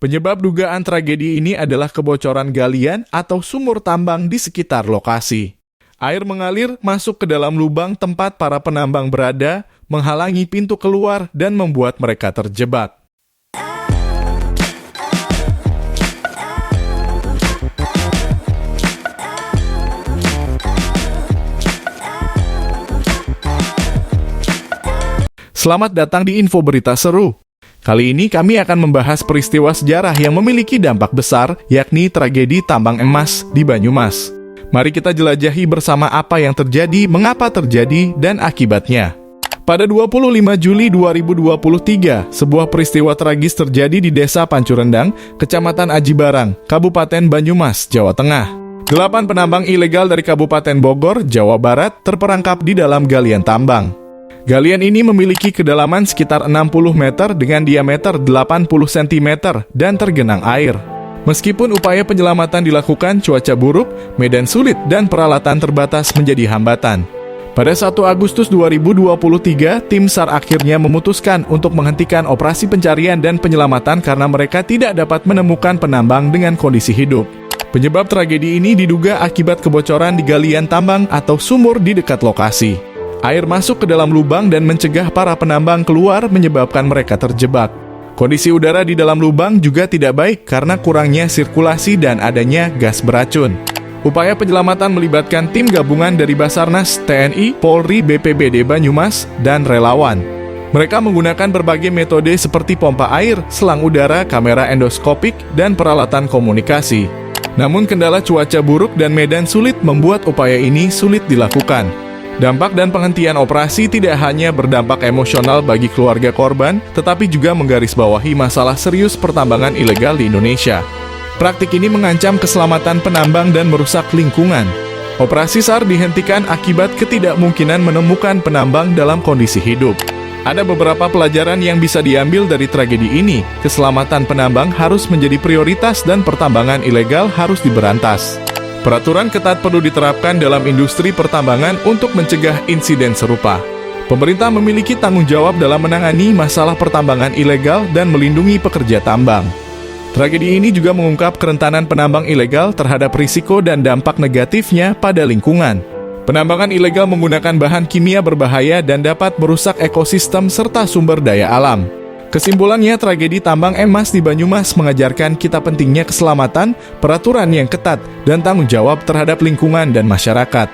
Penyebab dugaan tragedi ini adalah kebocoran galian atau sumur tambang di sekitar lokasi. Air mengalir masuk ke dalam lubang tempat para penambang berada, menghalangi pintu keluar dan membuat mereka terjebak. Selamat datang di Info Berita Seru. Kali ini kami akan membahas peristiwa sejarah yang memiliki dampak besar, yakni tragedi tambang emas di Banyumas. Mari kita jelajahi bersama apa yang terjadi, mengapa terjadi, dan akibatnya. Pada 25 Juli 2023, sebuah peristiwa tragis terjadi di Desa Pancurendang, Kecamatan Aji Barang, Kabupaten Banyumas, Jawa Tengah. 8 penambang ilegal dari Kabupaten Bogor, Jawa Barat, terperangkap di dalam galian tambang. Galian ini memiliki kedalaman sekitar 60 meter dengan diameter 80 cm dan tergenang air. Meskipun upaya penyelamatan dilakukan, cuaca buruk, medan sulit, dan peralatan terbatas menjadi hambatan. Pada 1 Agustus 2023, tim SAR akhirnya memutuskan untuk menghentikan operasi pencarian dan penyelamatan karena mereka tidak dapat menemukan penambang dengan kondisi hidup. Penyebab tragedi ini diduga akibat kebocoran di galian tambang atau sumur di dekat lokasi. Air masuk ke dalam lubang dan mencegah para penambang keluar, menyebabkan mereka terjebak. Kondisi udara di dalam lubang juga tidak baik karena kurangnya sirkulasi dan adanya gas beracun. Upaya penyelamatan melibatkan tim gabungan dari Basarnas, TNI, Polri, BPBD Banyumas, dan relawan. Mereka menggunakan berbagai metode seperti pompa air, selang udara, kamera endoskopik, dan peralatan komunikasi. Namun kendala cuaca buruk dan medan sulit membuat upaya ini sulit dilakukan. Dampak dan penghentian operasi tidak hanya berdampak emosional bagi keluarga korban, tetapi juga menggarisbawahi masalah serius pertambangan ilegal di Indonesia. Praktik ini mengancam keselamatan penambang dan merusak lingkungan. Operasi SAR dihentikan akibat ketidakmungkinan menemukan penambang dalam kondisi hidup. Ada beberapa pelajaran yang bisa diambil dari tragedi ini. Keselamatan penambang harus menjadi prioritas dan pertambangan ilegal harus diberantas. Peraturan ketat perlu diterapkan dalam industri pertambangan untuk mencegah insiden serupa. Pemerintah memiliki tanggung jawab dalam menangani masalah pertambangan ilegal dan melindungi pekerja tambang. Tragedi ini juga mengungkap kerentanan penambang ilegal terhadap risiko dan dampak negatifnya pada lingkungan. Penambangan ilegal menggunakan bahan kimia berbahaya dan dapat merusak ekosistem serta sumber daya alam. Kesimpulannya, tragedi tambang emas di Banyumas mengajarkan kita pentingnya keselamatan, peraturan yang ketat, dan tanggung jawab terhadap lingkungan dan masyarakat.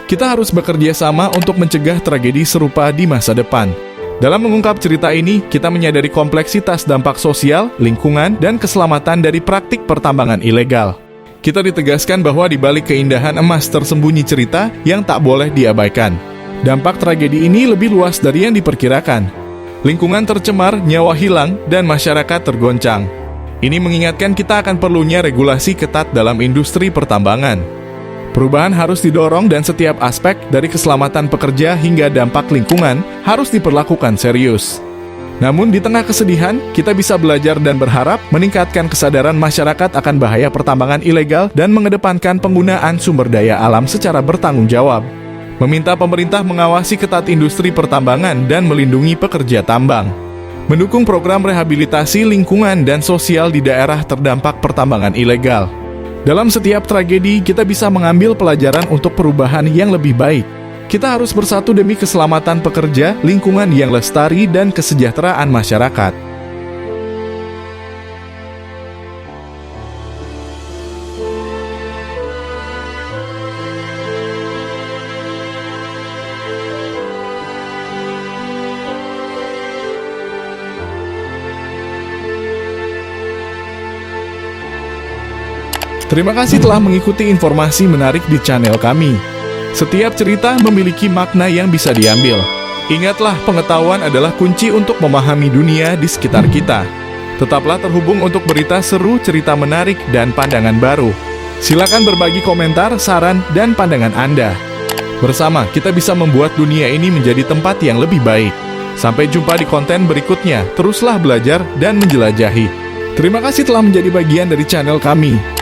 Kita harus bekerja sama untuk mencegah tragedi serupa di masa depan. Dalam mengungkap cerita ini, kita menyadari kompleksitas dampak sosial, lingkungan, dan keselamatan dari praktik pertambangan ilegal. Kita ditegaskan bahwa di balik keindahan emas tersembunyi cerita yang tak boleh diabaikan. Dampak tragedi ini lebih luas dari yang diperkirakan. Lingkungan tercemar, nyawa hilang, dan masyarakat tergoncang. Ini mengingatkan kita akan perlunya regulasi ketat dalam industri pertambangan. Perubahan harus didorong dan setiap aspek dari keselamatan pekerja hingga dampak lingkungan harus diperlakukan serius. Namun di tengah kesedihan, kita bisa belajar dan berharap meningkatkan kesadaran masyarakat akan bahaya pertambangan ilegal dan mengedepankan penggunaan sumber daya alam secara bertanggung jawab. Meminta pemerintah mengawasi ketat industri pertambangan dan melindungi pekerja tambang. Mendukung program rehabilitasi lingkungan dan sosial di daerah terdampak pertambangan ilegal. Dalam setiap tragedi, kita bisa mengambil pelajaran untuk perubahan yang lebih baik. Kita harus bersatu demi keselamatan pekerja, lingkungan yang lestari, dan kesejahteraan masyarakat. Terima kasih telah mengikuti informasi menarik di channel kami. Setiap cerita memiliki makna yang bisa diambil. Ingatlah, pengetahuan adalah kunci untuk memahami dunia di sekitar kita. Tetaplah terhubung untuk berita seru, cerita menarik, dan pandangan baru. Silakan berbagi komentar, saran, dan pandangan Anda. Bersama, kita bisa membuat dunia ini menjadi tempat yang lebih baik. Sampai jumpa di konten berikutnya. Teruslah belajar dan menjelajahi. Terima kasih telah menjadi bagian dari channel kami.